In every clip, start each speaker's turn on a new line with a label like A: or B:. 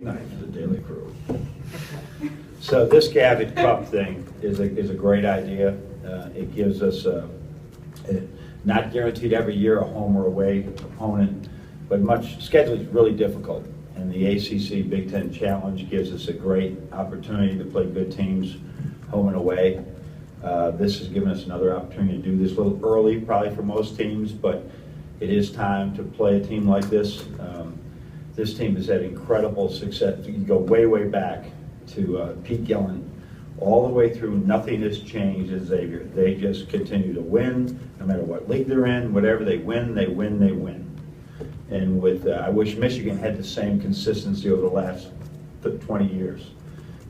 A: Night for the Daily Crew. So this Gavitt Cup thing is a great idea. It gives us not guaranteed every year a home or away opponent, but scheduling is really difficult. And the ACC Big Ten Challenge gives us a great opportunity to play good teams home and away. This has given us another opportunity to do this a little early, probably for most teams, but it is time to play a team like this. This team has had incredible success. You can go way, way back to Pete Gillen, all the way through. Nothing has changed at Xavier. They just continue to win, no matter what league they're in. Whatever they win, they win, they win. And with, I wish Michigan had the same consistency over the last 20 years.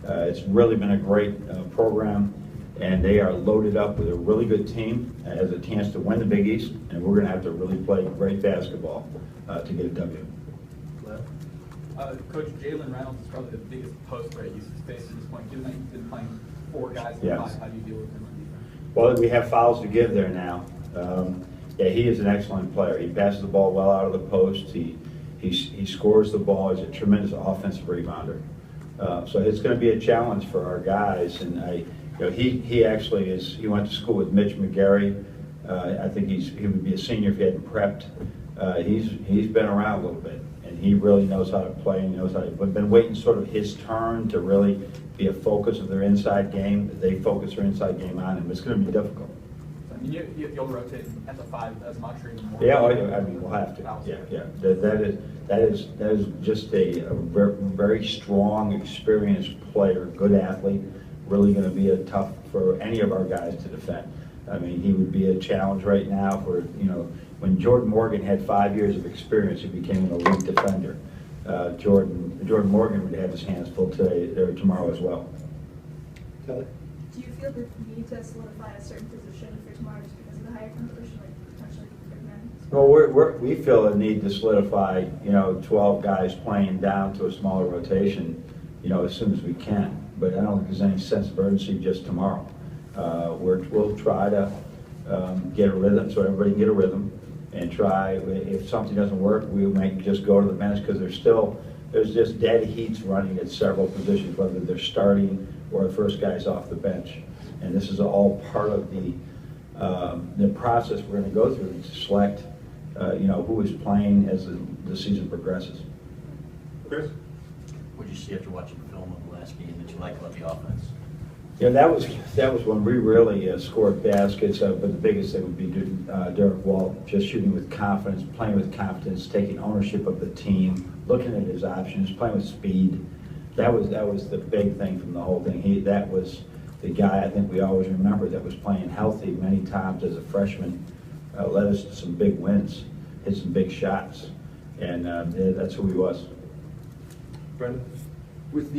A: It's really been a great program, and they are loaded up with a really good team. Has a chance to win the Big East, and we're going to have to really play great basketball to get a W.
B: Coach Jalen Reynolds is probably the biggest post threat he's faced at this point. Given that he's been playing 4 guys in the 5, how do you deal with him on defense?
A: Well, we have fouls to give there now. Yeah, he is an excellent player. He passes the ball well out of the post. He scores the ball. He's a tremendous offensive rebounder. So it's going to be a challenge for our guys. And he actually is. He went to school with Mitch McGarry. I think he would be a senior if he hadn't prepped. He's been around a little bit. And he really knows how to play, and he knows how to. We've been waiting sort of his turn to really be a focus of their inside game. They focus their inside game on him. It's going to be difficult.
B: So, I mean, you'll rotate at the 5 as much or even more.
A: Yeah, I mean, we'll have to. Yeah. That is just a very strong, experienced player, good athlete. Really going to be a tough for any of our guys to defend. I mean, he would be a challenge right now for when Jordan Morgan had 5 years of experience, he became an elite defender. Jordan Morgan would have his hands full today or tomorrow as well.
C: Kelly?
D: Do you feel the need to solidify a certain position for tomorrow just because of the higher competition, like potentially big men?
A: Well, we feel a need to solidify, 12 guys playing down to a smaller rotation, as soon as we can. But I don't think there's any sense of urgency just tomorrow. We'll try to get a rhythm so everybody can get a rhythm. And try, if something doesn't work, we might just go to the bench because there's just dead heats running at several positions, whether they're starting or the first guy's off the bench. And this is all part of the process we're going to go through to select, who is playing as the season progresses.
C: Chris?
E: What did you see after watching the film of the last game that you liked about the offense?
A: Yeah, that was when we really scored baskets, but the biggest thing would be Derek Walt, just shooting with confidence, playing with confidence, taking ownership of the team, looking at his options, playing with speed. That was the big thing from the whole thing. That was the guy I think we always remember that was playing healthy many times as a freshman, led us to some big wins, hit some big shots, and that's who he was.
C: Brendan?
F: With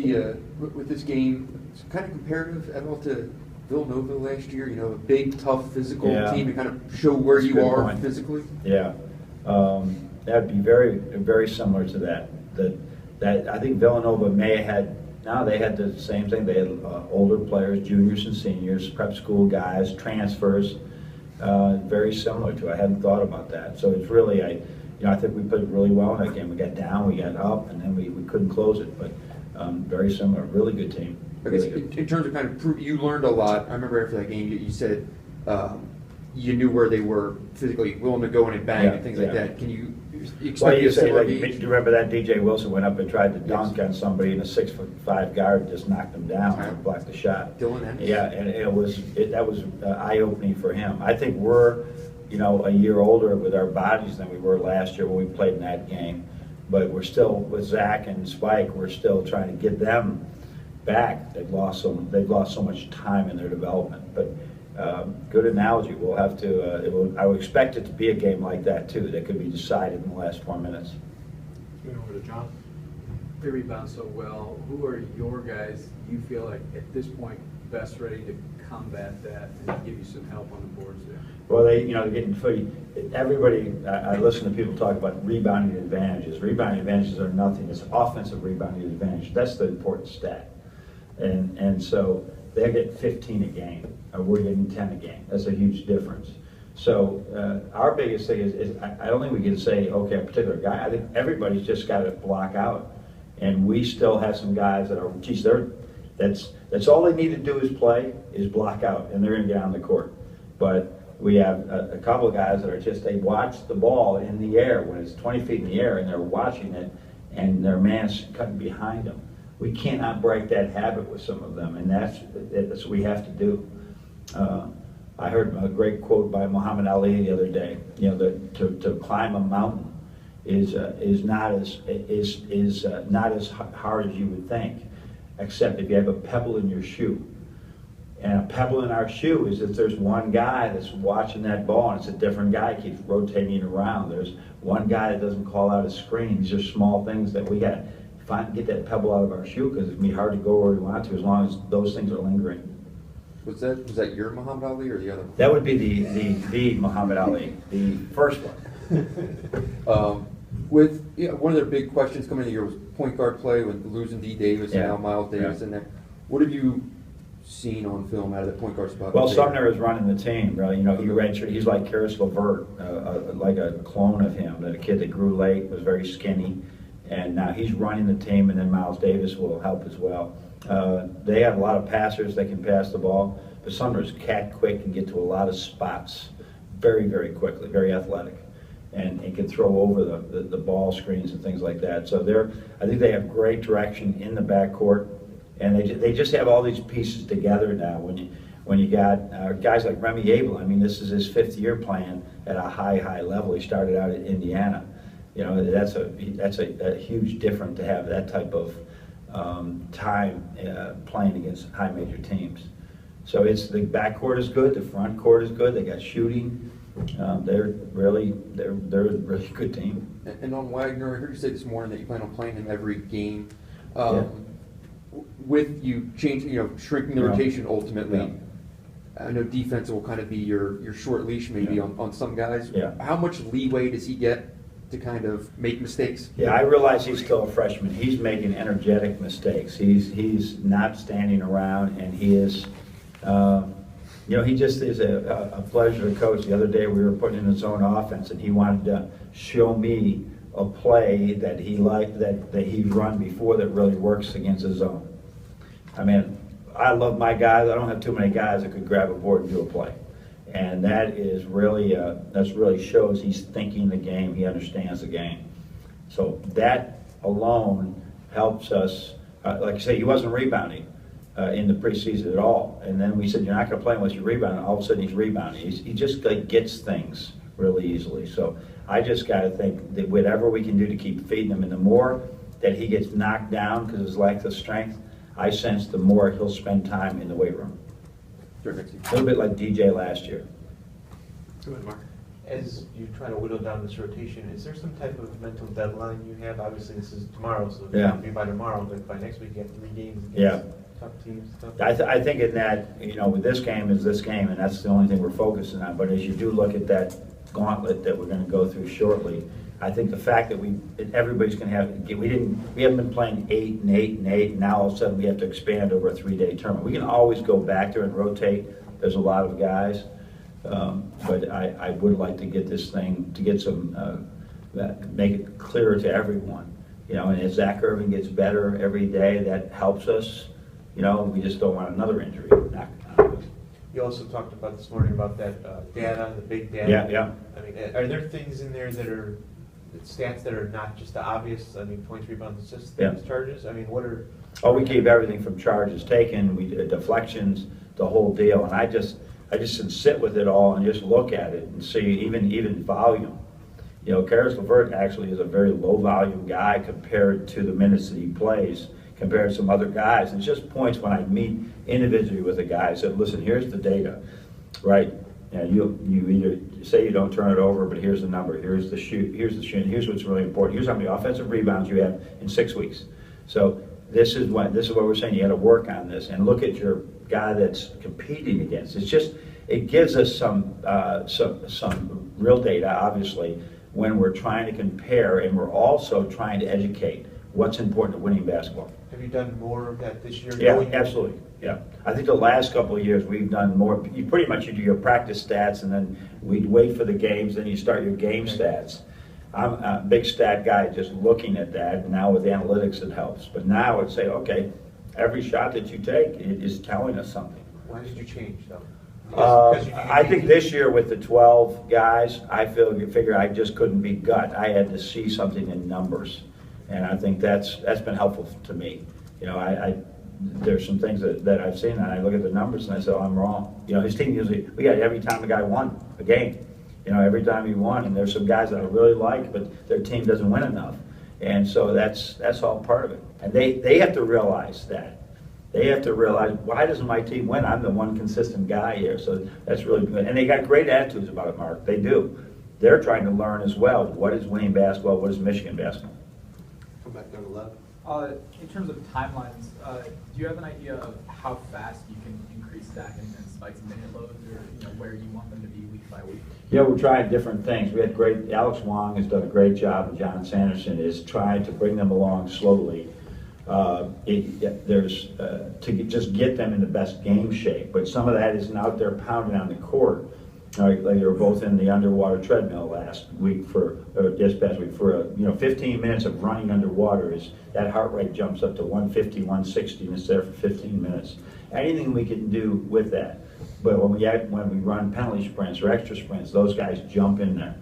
F: this game, it's kind of comparative at all to Villanova last year. A big, tough, physical team to kind of show where
A: That's
F: you are
A: point.
F: physically.
A: Yeah, that'd be very, very similar to that. That I think Villanova may have had. Now they had the same thing. They had older players, juniors and seniors, prep school guys, transfers. Very similar to. I hadn't thought about that. So it's really, I think we played really well in that game. We got down, we got up, and then we couldn't close it. But very similar, really good team.
F: I guess in terms of kind of you learned a lot. I remember after that game you said you knew where they were physically willing to go in and bang and things like that. Can you expect
A: you say,
F: similar
A: do you remember that DJ Wilson went up and tried to dunk on somebody, and a 6'5" guard just knocked him down and blocked the shot.
F: Dylan Ennis.
A: Yeah, and that was eye-opening for him. I think we're a year older with our bodies than we were last year when we played in that game. But we're still, with Zach and Spike, we're still trying to get them back. They've lost so much time in their development. But good analogy. We'll have to. I would expect it to be a game like that too. That could be decided in the last 4 minutes.
C: Moving over to John.
G: They rebound so well. Who are your guys you feel like at this point best ready to combat that and give you some help on the boards there?
A: Well, they're getting footy. Everybody, I listen to people talk about rebounding advantages. Rebounding advantages are nothing. It's offensive rebounding advantage. That's the important stat. And so they're getting 15 a game. We're getting 10 a game. That's a huge difference. So our biggest thing is I don't think we can say, okay, a particular guy. I think everybody's just got to block out And we still have some guys that are, geez, that's all they need to do is block out, and they're going to get on the court. But we have a couple of guys that are just, they watch the ball in the air when it's 20 feet in the air, and they're watching it, and their man's cutting behind them. We cannot break that habit with some of them, and that's what we have to do. I heard a great quote by Muhammad Ali the other day. You know, to climb a mountain is not as hard as you would think, except if you have a pebble in your shoe. And a pebble in our shoe is if there's one guy that's watching that ball and it's a different guy, keeps rotating around. There's one guy that doesn't call out a screen. These are small things that we got to get that pebble out of our shoe, because it's going to be hard to go where we want to as long as those things are lingering.
F: Was that your Muhammad Ali or the other one?
A: That would be the Muhammad Ali, the first one.
F: One of their big questions coming in the year was point guard play with losing D. Davis and now Miles Davis in there. What have you seen on film out of the point guard spot?
A: Well, Sumner is running the team, really. You know, he's like Karis LeVert, like a clone of him, a kid that grew late, was very skinny, and now he's running the team, and then Miles Davis will help as well. They have a lot of passers that can pass the ball, but Sumner's cat quick and get to a lot of spots very, very quickly, very athletic, and can throw over the ball screens and things like that. So I think they have great direction in the backcourt, and they just have all these pieces together now. When you got guys like Remy Abel, I mean, this is his 5th year playing at a high level. He started out at Indiana. You know, that's a huge difference to have that type of time playing against high major teams. So the backcourt is good, the front court is good. They got shooting. They're a really good team.
F: And on Wagner, I heard you say this morning that you plan on playing him every game. With you changing, shrinking the rotation ultimately.
A: Yeah.
F: I know defense will kind of be your short leash maybe on some guys.
A: Yeah.
F: How much leeway does he get to kind of make mistakes?
A: Yeah, I realize he's still a freshman. He's making energetic mistakes. He's not standing around, and he is, he just is a pleasure to coach. The other day we were putting in his own offense, and he wanted to show me a play that he liked, that he's run before that really works against his zone. I mean, I love my guys. I don't have too many guys that could grab a board and do a play. And that is really, shows he's thinking the game, he understands the game. So that alone helps us. Like I say, he wasn't rebounding in the preseason at all. And then we said, you're not going to play unless you rebound. And all of a sudden he's rebounding. He just gets things really easily. So I just got to think that whatever we can do to keep feeding him, and the more that he gets knocked down because of his lack of strength, I sense the more he'll spend time in the weight room. A little bit like DJ last year.
C: Go ahead, Mark.
H: As you try to whittle down this rotation, is there some type of mental deadline you have? Obviously, this is tomorrow, so it can't be by tomorrow, but by next week you have 3 games against tough teams.
A: I think in that, with this game is this game, and that's the only thing we're focusing on. But as you do look at that gauntlet that we're going to go through shortly, I think the fact that everybody's going to have, we haven't been playing 8 and 8 and 8, and now all of a sudden we have to expand over a 3-day tournament. We can always go back there and rotate. There's a lot of guys, but I would like to get this thing, to get some, make it clearer to everyone. And as Zach Irving gets better every day, that helps us. We just don't want another injury.
H: You also talked about this morning about that data, the big data.
A: Yeah.
H: I mean, are there things in there that are stats that are not just the obvious? I mean, points, rebounds, assists, charges. I mean, what are?
A: Oh, we keep everything from charges taken, deflections, the whole deal, and I just sit with it all and just look at it and see even volume. Karis LeVert actually is a very low volume guy compared to the minutes that he plays, compared to some other guys. And it's just points when I meet individually with a guy. I said, listen, here's the data, right? And you either say you don't turn it over, but here's the number, here's the shoot, here's what's really important. Here's how many offensive rebounds you have in 6 weeks. So this is what we're saying. You got to work on this and look at your guy that's competing against. It gives us some real data, obviously, when we're trying to compare, and we're also trying to educate what's important to winning basketball.
H: Have you done more of that this year?
A: Yeah, absolutely. Yeah, I think the last couple of years we've done more. You pretty much do your practice stats, and then we'd wait for the games, then you start your game stats. I'm a big stat guy just looking at that, and now with analytics it helps. But now it's say, okay, every shot that you take is telling us something.
H: Why did you change though? Because you-
A: I think this year with the 12 guys, I figure I just couldn't be gut. I had to see something in numbers, and I think that's been helpful to me. You know, there's some things that I've seen, and I look at the numbers and I say, oh, I'm wrong. You know, his team usually, we got every time a guy won a game. You know, every time he won, and there's some guys that I really like, but their team doesn't win enough. And so that's all part of it. And they have to realize that. They have to realize, why doesn't my team win? I'm the one consistent guy here. So that's really good. And they got great attitudes about it, Mark. They do. They're trying to learn as well. What is winning basketball? What is Michigan basketball?
C: Come back down to 11.
B: In terms of timelines, do you have an idea of how fast you can increase stack and spikes and minute loads, or where you want them to be week by week?
A: Yeah, we're trying different things. We had Alex Wong has done a great job, and John Sanderson is trying to bring them along slowly. To just get them in the best game shape, but some of that isn't out there pounding on the court. Like they were both in the underwater treadmill last week this past week for 15 minutes of running underwater that heart rate jumps up to 150, 160, and it's there for 15 minutes. Anything we can do with that. But when we run penalty sprints or extra sprints, those guys jump in there.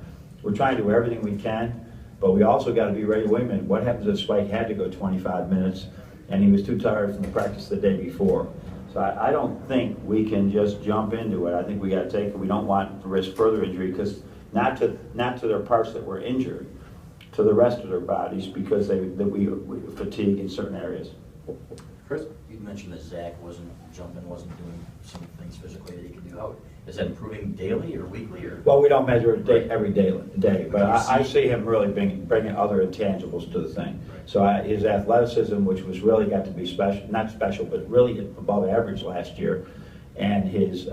A: We're trying to do everything we can, but we also got to be ready. Wait a minute, what happens if Spike had to go 25 minutes and he was too tired from the practice the day before? So I don't think we can just jump into it. I think we got to take it. We don't want to risk further injury, because not to their parts that were injured, to the rest of their bodies, because we fatigue in certain areas.
C: Chris?
E: You mentioned that Zach wasn't doing some things physically that he could do. How is that improving daily or weekly, or?
A: Well, we don't measure it every day, but I see him really bringing other intangibles to the thing. So his athleticism, which was really got to be not special, but really above average last year, and his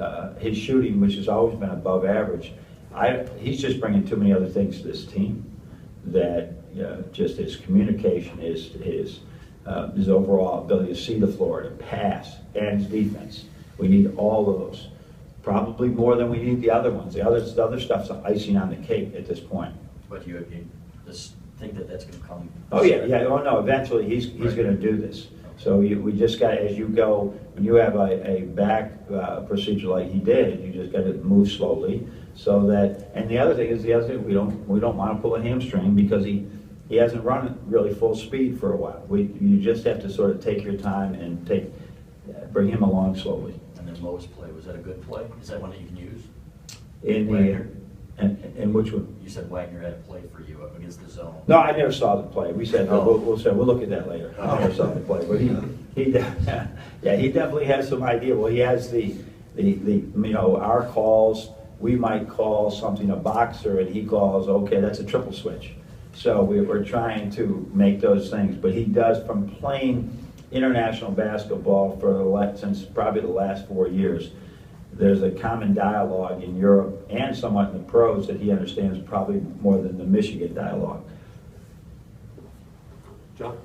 A: shooting, which has always been above average, he's just bringing too many other things to this team. That just his communication, his overall ability to see the floor, to pass, and his defense. We need all of those. Probably more than we need the other ones. The other stuff's icing on the cake at this point.
E: But you just think that that's going to come?
A: Oh yeah. Oh no. Eventually, he's going to do this. So we just got, as you go, when you have a back procedure like he did, you just got to move slowly. So that, and the other thing we don't want to pull a hamstring, because he hasn't run really full speed for a while. You just have to sort of take your time and bring him along slowly.
E: And then Mo's play, was that a good play? Is that one that you can use?
A: In which one?
E: You said Wagner had a play for you up against the zone.
A: No, I never saw the play. We said we'll look at that later. I never saw the play, but he definitely has some idea. Well, he has the our calls. We might call something a boxer, and he calls, okay, that's a triple switch. So we're trying to make those things, but he does, from playing international basketball since probably the last 4 years. There's a common dialogue in Europe and somewhat in the pros that he understands probably more than the Michigan dialogue.
C: John?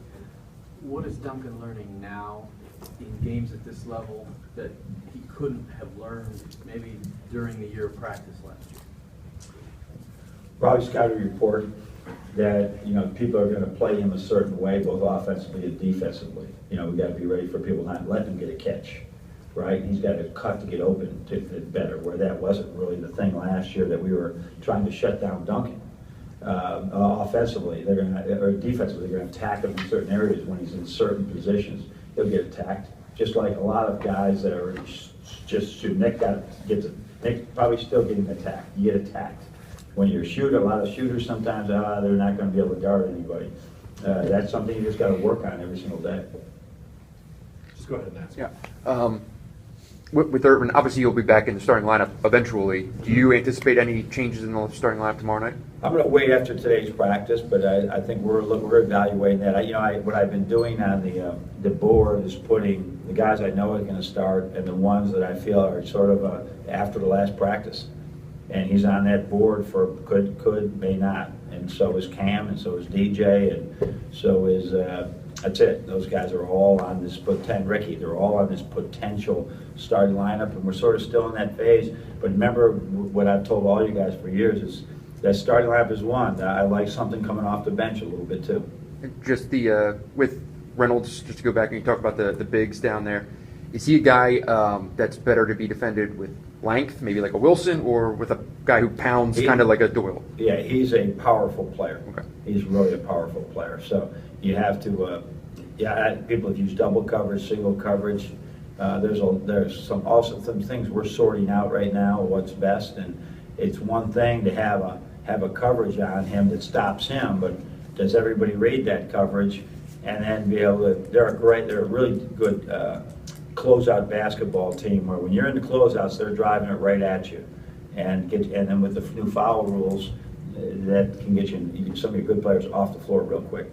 G: What is Duncan learning now in games at this level that he couldn't have learned maybe during the year of practice last year?
A: Probably scouting report that people are going to play him a certain way, both offensively and defensively. We got to be ready for people not letting him get a catch, right? He's got to cut to get open to better, where that wasn't really the thing last year, that we were trying to shut down Duncan. Offensively, or defensively, they're going to attack him in certain areas. When he's in certain positions, he'll get attacked. Just like a lot of guys that are just shooting, Nick probably still getting attacked. You get attacked. When you're a shooter, a lot of shooters sometimes, they're not going to be able to guard anybody. That's something you just got to work on every single day.
C: Just go ahead and ask.
F: Yeah. With Irvin, obviously you'll be back in the starting lineup eventually. Do you anticipate any changes in the starting lineup tomorrow night?
A: I'm going to wait after today's practice, but I think we're evaluating that. What I've been doing on the board is putting the guys I know are going to start and the ones that I feel are sort of after the last practice. And he's on that board for could, may not. And so is Cam, and so is DJ, and so is, that's it. Those guys are all on this, Ricky, they're all on this potential starting lineup, and we're sort of still in that phase. But remember what I've told all you guys for years is, that starting lineup is one. I like something coming off the bench a little bit too.
F: Just the with Reynolds, just to go back and you talk about the bigs down there. Is he a guy that's better to be defended with length, maybe like a Wilson, or with a guy who pounds kind of like a Doyle?
A: Yeah, he's a powerful player.
F: Okay.
A: He's really a powerful player. So you have to, people have used double coverage, single coverage. There's also some things we're sorting out right now, what's best, and it's one thing to have a coverage on him that stops him, but does everybody read that coverage and then be able to? They're a really good closeout basketball team where when you're in the closeouts, they're driving it right at you, and then with the new foul rules, that can get you some of your good players off the floor real quick.